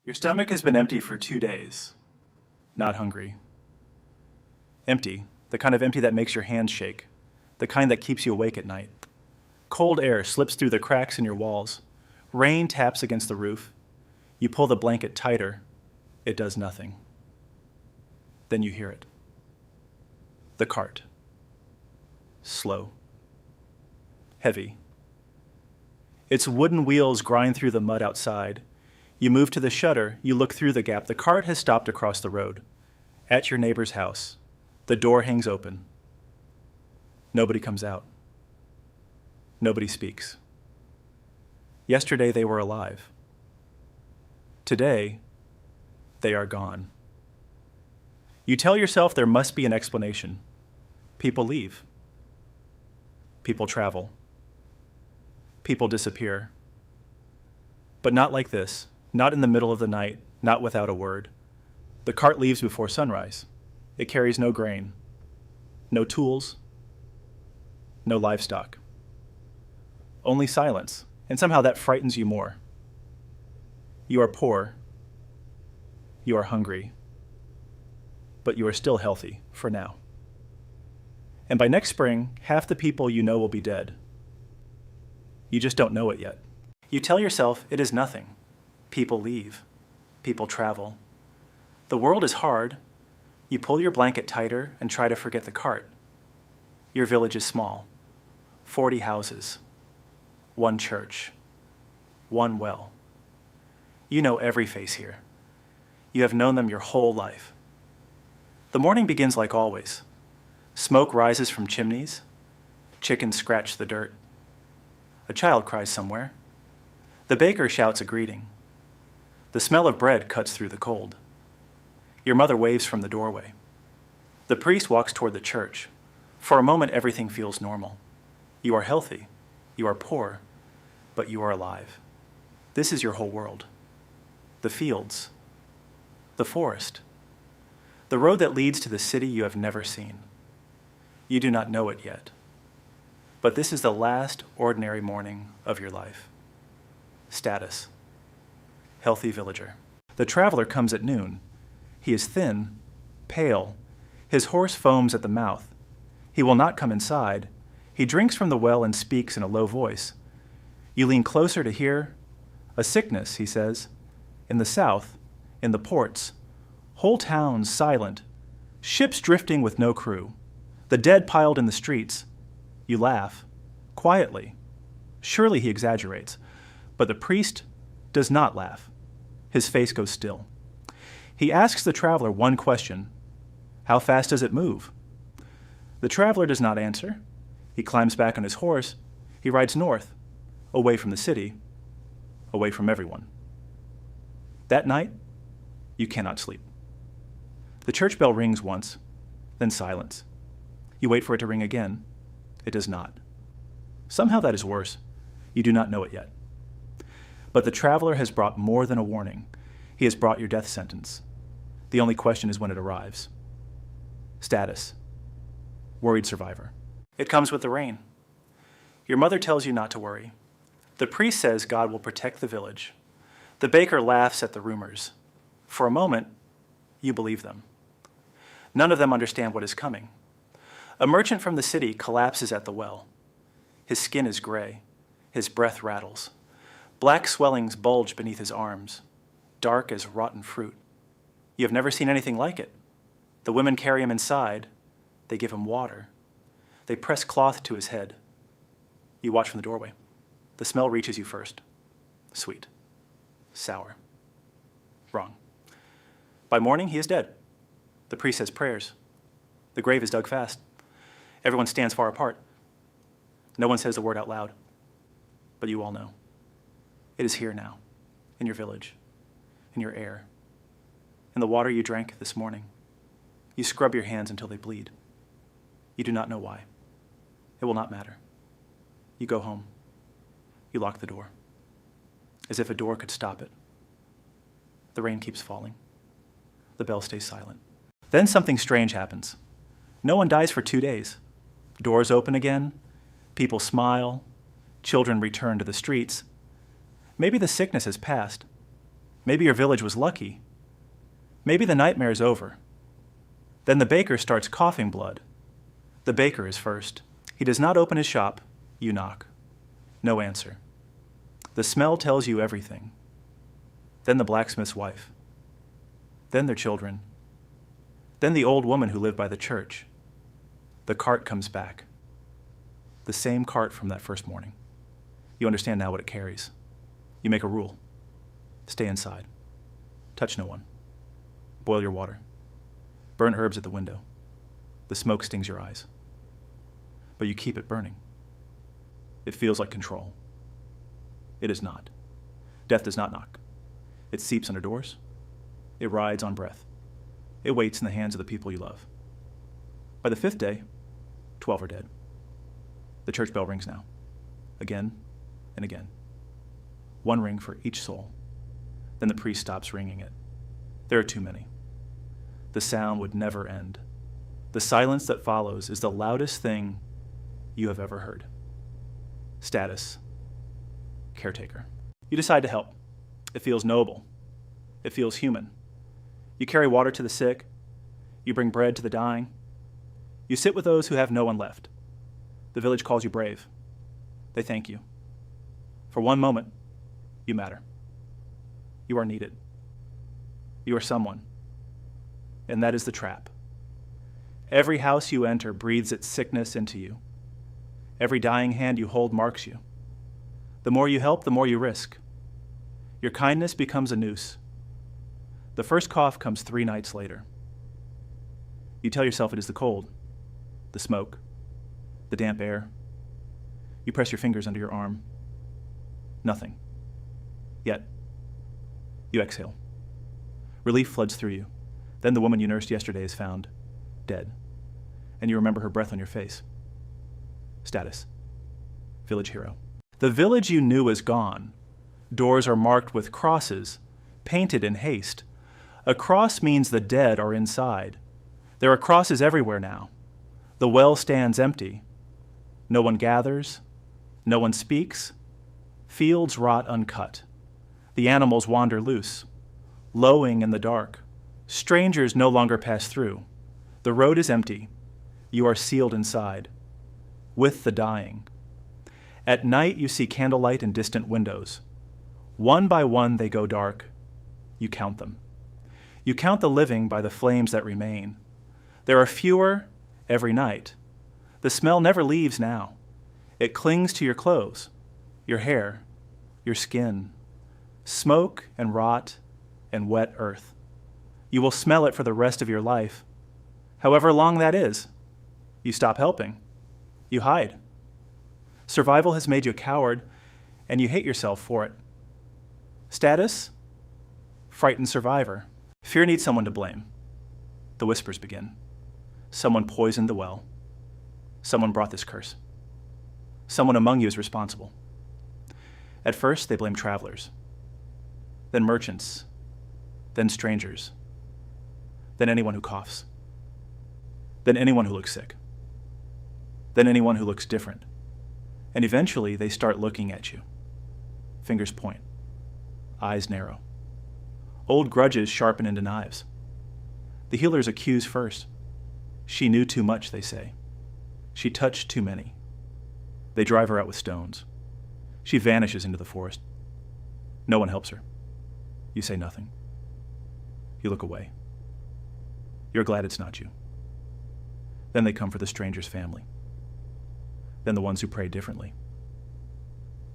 Your stomach has been empty for 2 days. Not hungry. Empty, the kind of empty that makes your hands shake, the kind that keeps you awake at night. Cold air slips through the cracks in your walls. Rain taps against the roof. You pull the blanket tighter. It does nothing. Then you hear it. The cart. Slow. Heavy. Its wooden wheels grind through the mud outside. You move to the shutter, you look through the gap. The cart has stopped across the road. At your neighbor's house. The door hangs open. Nobody comes out. Nobody speaks. Yesterday they were alive. Today, they are gone. You tell yourself there must be an explanation. People leave. People travel. People disappear. But not like this, not in the middle of the night, not without a word. The cart leaves before sunrise. It carries no grain, no tools, no livestock. Only silence, and somehow that frightens you more. You are poor. You are hungry. But you are still healthy, for now. And by next spring, half the people you know will be dead. You just don't know it yet. You tell yourself it is nothing. People leave. People travel. The world is hard. You pull your blanket tighter and try to forget the cart. Your village is small. 40 houses. 1 church. 1 well. You know every face here. You have known them your whole life. The morning begins like always. Smoke rises from chimneys. Chickens scratch the dirt. A child cries somewhere. The baker shouts a greeting. The smell of bread cuts through the cold. Your mother waves from the doorway. The priest walks toward the church. For a moment, everything feels normal. You are healthy. You are poor. But you are alive. This is your whole world. The fields. The forest. The road that leads to the city you have never seen. You do not know it yet. But this is the last ordinary morning of your life. Status. Healthy villager. The traveler comes at noon. He is thin, pale. His horse foams at the mouth. He will not come inside. He drinks from the well and speaks in a low voice. You lean closer to hear. A sickness, he says. In the south, in the ports. Whole towns silent. Ships drifting with no crew. The dead piled in the streets. You laugh. Quietly. Surely he exaggerates. But the priest does not laugh. His face goes still. He asks the traveler one question. How fast does it move? The traveler does not answer. He climbs back on his horse. He rides north, away from the city, away from everyone. That night, you cannot sleep. The church bell rings once, then silence. You wait for it to ring again. It does not. Somehow that is worse. You do not know it yet. But the traveler has brought more than a warning. He has brought your death sentence. The only question is when it arrives. Status. Worried survivor. It comes with the rain. Your mother tells you not to worry. The priest says God will protect the village. The baker laughs at the rumors. For a moment, you believe them. None of them understand what is coming. A merchant from the city collapses at the well. His skin is gray. His breath rattles. Black swellings bulge beneath his arms, dark as rotten fruit. You have never seen anything like it. The women carry him inside. They give him water. They press cloth to his head. You watch from the doorway. The smell reaches you first. Sweet. Sour. Wrong. By morning, he is dead. The priest says prayers. The grave is dug fast. Everyone stands far apart. No one says the word out loud. But you all know. It is here now, in your village, in your air, in the water you drank this morning. You scrub your hands until they bleed. You do not know why. It will not matter. You go home. You lock the door, as if a door could stop it. The rain keeps falling. The bell stays silent. Then something strange happens. No one dies for 2 days. Doors open again. People smile. Children return to the streets. Maybe the sickness has passed. Maybe your village was lucky. Maybe the nightmare's over. Then the baker starts coughing blood. The baker is first. He does not open his shop. You knock. No answer. The smell tells you everything. Then the blacksmith's wife. Then their children. Then the old woman who lived by the church. The cart comes back. The same cart from that first morning. You understand now what it carries. You make a rule. Stay inside. Touch no one. Boil your water. Burn herbs at the window. The smoke stings your eyes. But you keep it burning. It feels like control. It is not. Death does not knock. It seeps under doors. It rides on breath. It waits in the hands of the people you love. By the 5th day, 12 are dead. The church bell rings now. Again and again. One ring for each soul. Then the priest stops ringing it. There are too many. The sound would never end. The silence that follows is the loudest thing you have ever heard. Status. Caretaker. You decide to help. It feels noble. It feels human. You carry water to the sick. You bring bread to the dying. You sit with those who have no one left. The village calls you brave. They thank you. For one moment, you matter. You are needed. You are someone. And that is the trap. Every house you enter breathes its sickness into you. Every dying hand you hold marks you. The more you help, the more you risk. Your kindness becomes a noose. The first cough comes 3 nights later. You tell yourself it is the cold, the smoke, the damp air. You press your fingers under your arm. Nothing. Yet, you exhale. Relief floods through you. Then the woman you nursed yesterday is found, dead, and you remember her breath on your face. Status. Village hero. The village you knew is gone. Doors are marked with crosses, painted in haste. A cross means the dead are inside. There are crosses everywhere now. The well stands empty. No one gathers. No one speaks. Fields rot uncut. The animals wander loose, lowing in the dark. Strangers no longer pass through. The road is empty. You are sealed inside, with the dying. At night you see candlelight in distant windows. One by one they go dark. You count them. You count the living by the flames that remain. There are fewer every night. The smell never leaves now. It clings to your clothes, your hair, your skin. Smoke and rot and wet earth. You will smell it for the rest of your life. However long that is, you stop helping. You hide. Survival has made you a coward, and you hate yourself for it. Status? Frightened survivor. Fear needs someone to blame. The whispers begin. Someone poisoned the well. Someone brought this curse. Someone among you is responsible. At first, they blame travelers, then merchants, then strangers, then anyone who coughs, then anyone who looks sick, then anyone who looks different. And eventually, they start looking at you. Fingers point, eyes narrow. Old grudges sharpen into knives. The healers accuse first. She knew too much, they say. She touched too many. They drive her out with stones. She vanishes into the forest. No one helps her. You say nothing. You look away. You're glad it's not you. Then they come for the stranger's family. Then the ones who pray differently.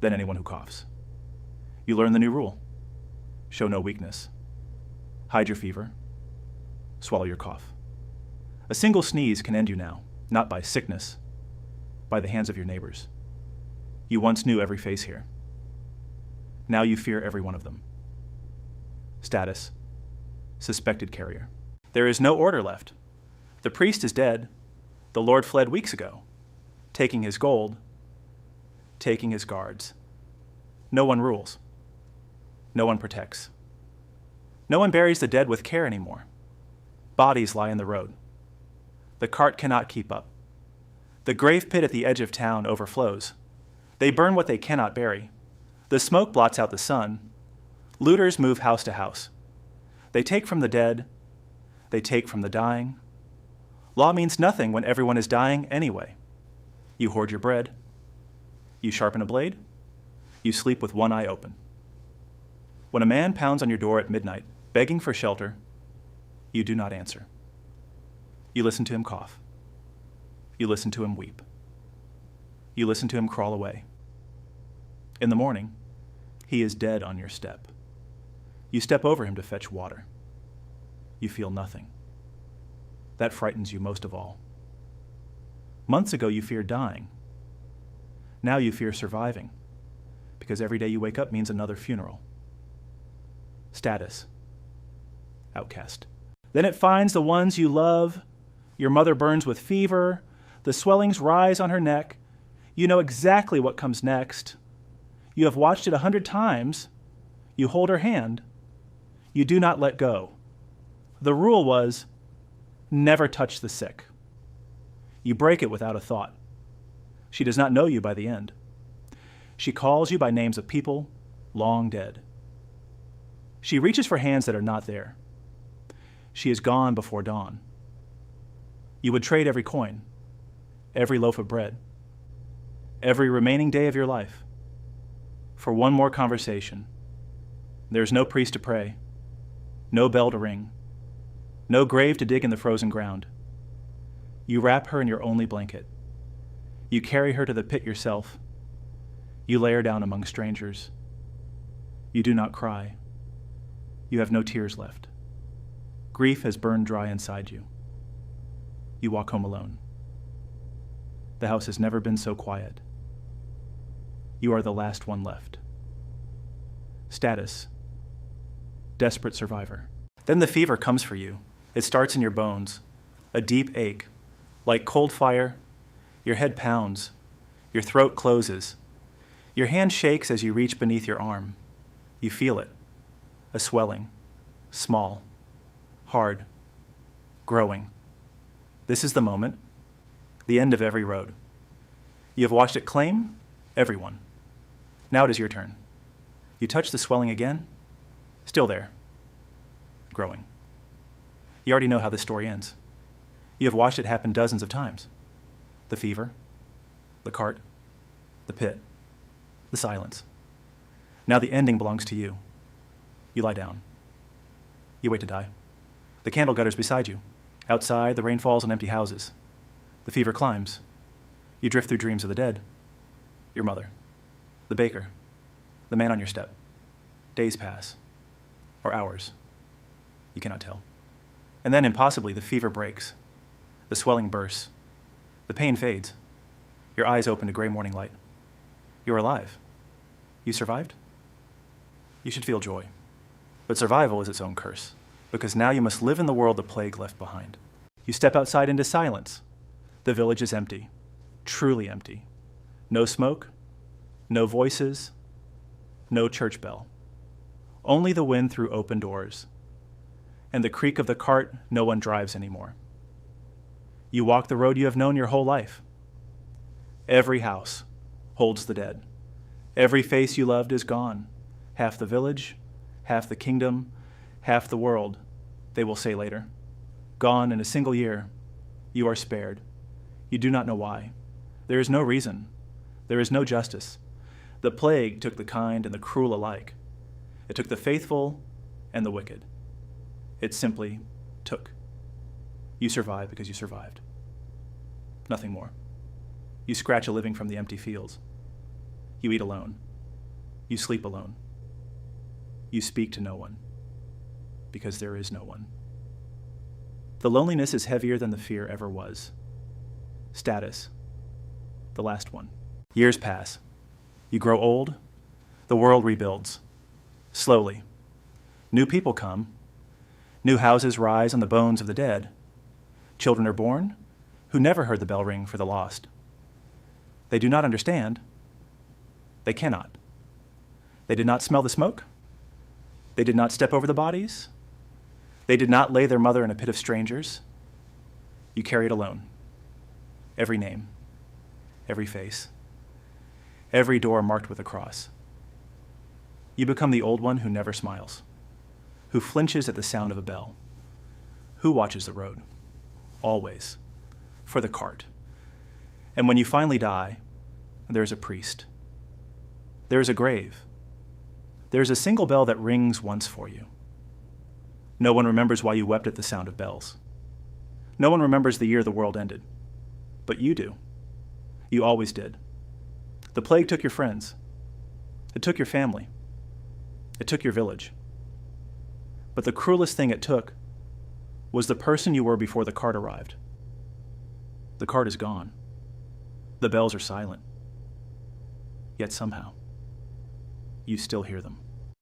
Then anyone who coughs. You learn the new rule. Show no weakness. Hide your fever. Swallow your cough. A single sneeze can end you now, not by sickness, by the hands of your neighbors. You once knew every face here. Now you fear every one of them. Status: suspected carrier. There is no order left. The priest is dead. The Lord fled weeks ago, taking his gold, taking his guards. No one rules. No one protects. No one buries the dead with care anymore. Bodies lie in the road. The cart cannot keep up. The grave pit at the edge of town overflows. They burn what they cannot bury. The smoke blots out the sun. Looters move house to house. They take from the dead. They take from the dying. Law means nothing when everyone is dying anyway. You hoard your bread. You sharpen a blade. You sleep with one eye open. When a man pounds on your door at midnight, begging for shelter, you do not answer. You listen to him cough. You listen to him weep. You listen to him crawl away. In the morning, he is dead on your step. You step over him to fetch water. You feel nothing. That frightens you most of all. Months ago, you feared dying. Now you fear surviving, because every day you wake up means another funeral. Status. Outcast. Then it finds the ones you love. Your mother burns with fever. The swellings rise on her neck. You know exactly what comes next. You have watched it 100 times. You hold her hand. You do not let go. The rule was, never touch the sick. You break it without a thought. She does not know you by the end. She calls you by names of people long dead. She reaches for hands that are not there. She is gone before dawn. You would trade every coin, every loaf of bread, every remaining day of your life for one more conversation. There is no priest to pray, no bell to ring, no grave to dig in the frozen ground. You wrap her in your only blanket. You carry her to the pit yourself. You lay her down among strangers. You do not cry. You have no tears left. Grief has burned dry inside you. You walk home alone. The house has never been so quiet. You are the last one left. Status. Desperate survivor. Then the fever comes for you. It starts in your bones, a deep ache. Like cold fire, your head pounds, your throat closes. Your hand shakes as you reach beneath your arm. You feel it, a swelling, small, hard, growing. This is the moment, the end of every road. You have watched it claim everyone. Now it is your turn. You touch the swelling again, still there, growing. You already know how this story ends. You have watched it happen dozens of times. The fever, the cart, the pit, the silence. Now the ending belongs to you. You lie down. You wait to die. The candle gutter's beside you. Outside, the rain falls on empty houses. The fever climbs. You drift through dreams of the dead. Your mother, the baker, the man on your step. Days pass, or hours. You cannot tell. And then, impossibly, the fever breaks. The swelling bursts. The pain fades. Your eyes open to gray morning light. You're alive. You survived? You should feel joy. But survival is its own curse, because now you must live in the world the plague left behind. You step outside into silence. The village is empty, truly empty. No smoke, no voices, no church bell. Only the wind through open doors, and the creak of the cart no one drives anymore. You walk the road you have known your whole life. Every house holds the dead. Every face you loved is gone. Half the village, half the kingdom, half the world, they will say later. Gone in a single year. You are spared. You do not know why. There is no reason. There is no justice. The plague took the kind and the cruel alike. It took the faithful and the wicked. It simply took. You survived because you survived. Nothing more. You scratch a living from the empty fields. You eat alone. You sleep alone. You speak to no one, because there is no one. The loneliness is heavier than the fear ever was. Status. The last one. Years pass. You grow old. The world rebuilds. Slowly. New people come. New houses rise on the bones of the dead. Children are born who never heard the bell ring for the lost. They do not understand. They cannot. They did not smell the smoke. They did not step over the bodies. They did not lay their mother in a pit of strangers. You carry it alone. Every name, every face, every door marked with a cross. You become the old one who never smiles, who flinches at the sound of a bell, who watches the road, always, for the cart. And when you finally die, there's a priest. There's a grave. There's a single bell that rings once for you. No one remembers why you wept at the sound of bells. No one remembers the year the world ended. But you do. You always did. The plague took your friends. It took your family. It took your village. But the cruelest thing it took was the person you were before the cart arrived. The cart is gone. The bells are silent. Yet somehow, you still hear them.